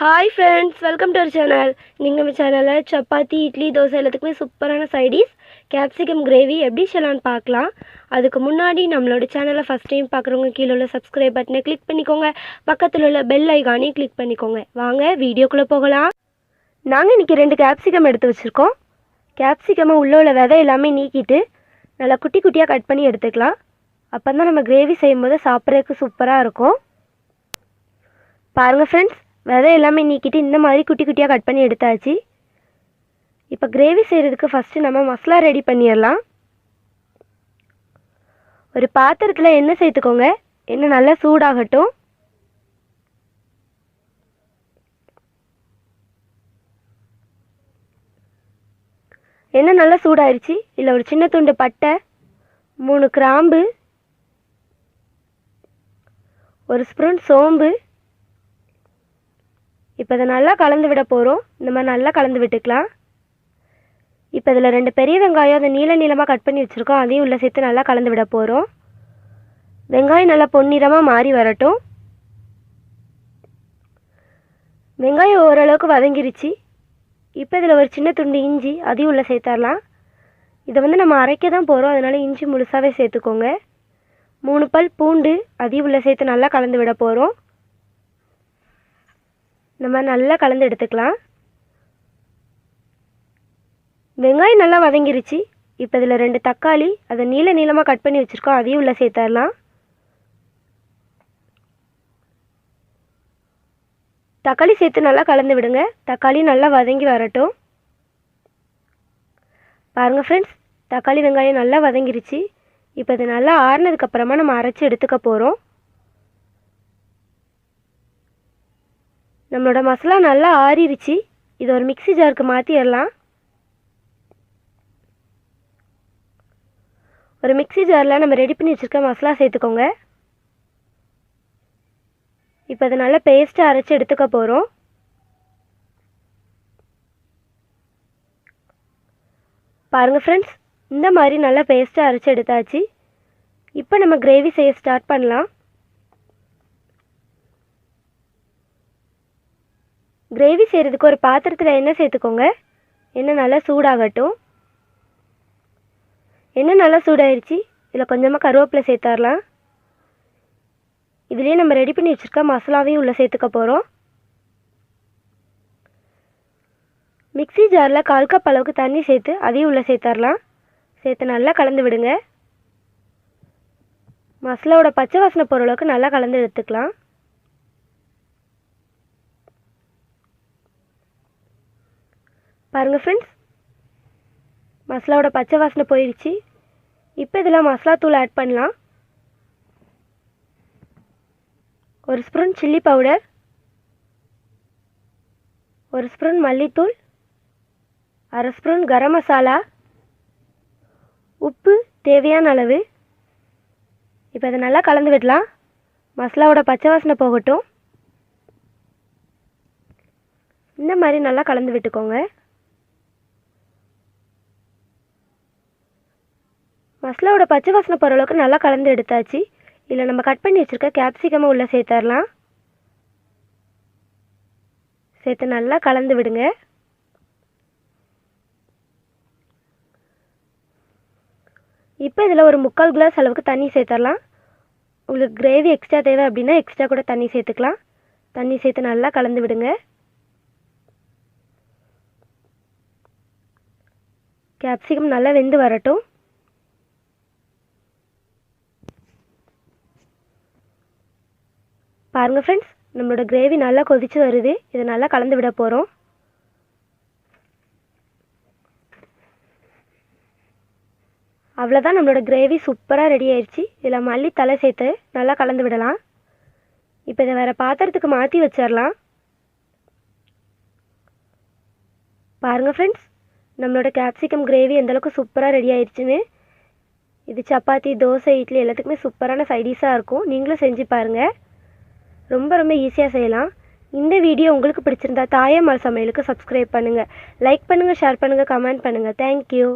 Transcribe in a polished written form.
Hi friends, welcome to our channel. நீங்கள் நம்ம சேனலில் சப்பாத்தி இட்லி தோசை எல்லாத்துக்குமே சூப்பரான சைடிஸ் கேப்சிகம் கிரேவி எப்படி செய்யலான்னு பார்க்கலாம். அதுக்கு முன்னாடி நம்மளோட சேனலை ஃபஸ்ட் டைம் பார்க்குறவங்க கீழே உள்ள சப்ஸ்கிரைப் பட்டனை கிளிக் பண்ணிக்கோங்க, பக்கத்தில் உள்ள பெல் ஐகானையும் கிளிக் பண்ணிக்கோங்க. வாங்க வீடியோக்குள்ளே போகலாம். நாங்கள் இன்றைக்கி 2 கேப்சிகம் எடுத்து வச்சுருக்கோம். கேப்சிகமை உள்ள விதை எல்லாமே நீக்கிட்டு நல்லா குட்டி குட்டியாக கட் பண்ணி எடுத்துக்கலாம். அப்போ தான் நம்ம கிரேவி செய்யும்போது சாப்பிட்றதுக்கு சூப்பராக இருக்கும். பாருங்கள் ஃப்ரெண்ட்ஸ், விதை எல்லாமே நீக்கிட்டு இந்த மாதிரி குட்டி குட்டியாக கட் பண்ணி எடுத்தாச்சு. இப்போ கிரேவி செய்கிறதுக்கு ஃபஸ்ட்டு நம்ம மசாலா ரெடி பண்ணிடலாம். ஒரு பாத்திரத்தில் எண்ணெய் சேர்த்துக்கோங்க. எண்ணெய் நல்லா சூடாகட்டும். எண்ணெய் நல்லா சூடாயிருச்சு. இல்லை ஒரு சின்ன துண்டு பட்டை, 3 கிராம்பு, 1 ஸ்பூன் சோம்பு. இப்போ இதை நல்லா கலந்து விட போகிறோம். இந்த மாதிரி நல்லா கலந்து விட்டுக்கலாம். இப்போ இதில் 2 பெரிய வெங்காயம் அதை நீளமாக கட் பண்ணி வச்சுருக்கோம், அதையும் உள்ளே சேர்த்து நல்லா கலந்து விட போகிறோம். வெங்காயம் நல்லா பொன்னிறமாக மாறி வரட்டும். வெங்காயம் ஓரளவுக்கு வதங்கிருச்சு. இப்போ இதில் ஒரு சின்ன துண்டு இஞ்சி அதையும் உள்ளே சேர்த்துடலாம். இதை நம்ம அரைக்க தான் போகிறோம், அதனால் இஞ்சி முழுசாகவே சேர்த்துக்கோங்க. 3 பல் பூண்டு அதையும் உள்ளே சேர்த்து நல்லா கலந்து விட போகிறோம். இந்த மாதிரி நல்லா கலந்து எடுத்துக்கலாம். வெங்காயம் நல்லா வதங்கிருச்சு. இப்போ இதில் 2 தக்காளி அதை நீளமாக கட் பண்ணி வச்சுருக்கோம், அதையும் உள்ளே சேர்த்துடலாம். தக்காளி சேர்த்து நல்லா கலந்து விடுங்க. தக்காளி நல்லா வதங்கி வரட்டும். பாருங்கள் ஃப்ரெண்ட்ஸ், தக்காளி வெங்காயம் நல்லா வதங்கிருச்சு. இப்போ இது நல்லா ஆறுனதுக்கப்புறமா நம்ம அரைச்சி எடுத்துக்க போகிறோம். நம்மளோட மசாலா நல்லா ஆறிடுச்சு. இது ஒரு மிக்ஸி ஜாருக்கு மாற்றிடலாம். ஒரு மிக்ஸி ஜாரில் நம்ம ரெடி பண்ணி வச்சுருக்க மசாலா சேர்த்துக்கோங்க. இப்போ அதை நல்லா பேஸ்ட்டாக அரைச்சி எடுத்துக்க போகிறோம். பாருங்கள் ஃப்ரெண்ட்ஸ், இந்த மாதிரி நல்லா பேஸ்ட்டாக அரைச்சி எடுத்தாச்சு. இப்போ நம்ம கிரேவி செய்ய ஸ்டார்ட் பண்ணலாம். கிரேவி செய்கிறதுக்கு ஒரு பாத்திரத்தில் எண்ணெய் சேர்த்துக்கோங்க. எண்ணெய் நல்லா சூடாகட்டும். எண்ணெய் நல்லா சூடாயிருச்சு. இதில் கொஞ்சமாக கருவேப்பிலை சேர்த்துடலாம். இதுலேயே நம்ம ரெடி பண்ணி வச்சுருக்க மசாலாவையும் உள்ளே சேர்த்துக்க போகிறோம். மிக்ஸி ஜாரில் 1/4 கப் அளவுக்கு தண்ணி சேர்த்து அதையும் உள்ளே சேர்த்துடலாம். சேர்த்து நல்லா கலந்து விடுங்க. மசாலாவோட பச்சை வாசனை போகிற அளவுக்கு நல்லா கலந்து எடுத்துக்கலாம். பாருங்கள் ஃப்ரெண்ட்ஸ், மசாலாவோட பச்சை வாசனை போயிடுச்சு. இப்போ இதில் மசாலா தூள் ஆட் பண்ணலாம். 1 ஸ்பூன் சில்லி பவுடர், 1 ஸ்பூன் மல்லித்தூள், 1/2 ஸ்பூன் கரம் மசாலா, உப்பு தேவையான அளவு. இப்போ இதை நல்லா கலந்து விடலாம். மசாலாவோட பச்சை வாசனை போகட்டும். இந்த மாதிரி நல்லா கலந்து விட்டுக்கோங்க. மசாலாவோட பச்சை வாசனை போகிற அளவுக்கு நல்லா கலந்து எடுத்தாச்சு. இதில் நம்ம கட் பண்ணி வச்சுருக்க கேப்சிகமை உள்ளே சேர்த்துடலாம். சேர்த்து நல்லா கலந்து விடுங்க. இப்போ இதில் ஒரு 3/4 கிளாஸ் அளவுக்கு தண்ணி சேர்த்துடலாம். உங்களுக்கு கிரேவி எக்ஸ்ட்ரா தேவை அப்படின்னா எக்ஸ்ட்ரா கூட தண்ணி சேர்த்துக்கலாம். தண்ணி சேர்த்து நல்லா கலந்து விடுங்க. கேப்சிகம் நல்லா வெந்து வரட்டும். பாருங்கள் ஃப்ரெண்ட்ஸ், நம்மளோட கிரேவி நல்லா கொதிச்சு வருது. இதை நல்லா கலந்து விட போகிறோம். அவ்வளோதான், நம்மளோட கிரேவி சூப்பராக ரெடி ஆயிடுச்சு. இதில் மல்லித்தலை சேர்த்து நல்லா கலந்து விடலாம். இப்போ இதை வேறு பாத்திரத்துக்கு மாற்றி வச்சிடலாம். பாருங்கள் ஃப்ரெண்ட்ஸ், நம்மளோட கேப்சிகம் கிரேவி எந்தளவுக்கு சூப்பராக ரெடி ஆயிடுச்சுன்னு. இது சப்பாத்தி தோசை இட்லி எல்லாத்துக்குமே சூப்பரான சைடிஷாக இருக்கும். நீங்களும் செஞ்சு பாருங்கள். ரொம்ப ஈஸியாக செய்யலாம். இந்த வீடியோ உங்களுக்கு பிடிச்சிருந்தா தாயம்மாள் சமையலுக்கு சப்ஸ்கிரைப் பண்ணுங்கள், லைக் பண்ணுங்கள், ஷேர் பண்ணுங்கள், கமெண்ட் பண்ணுங்கள். தேங்க்யூ.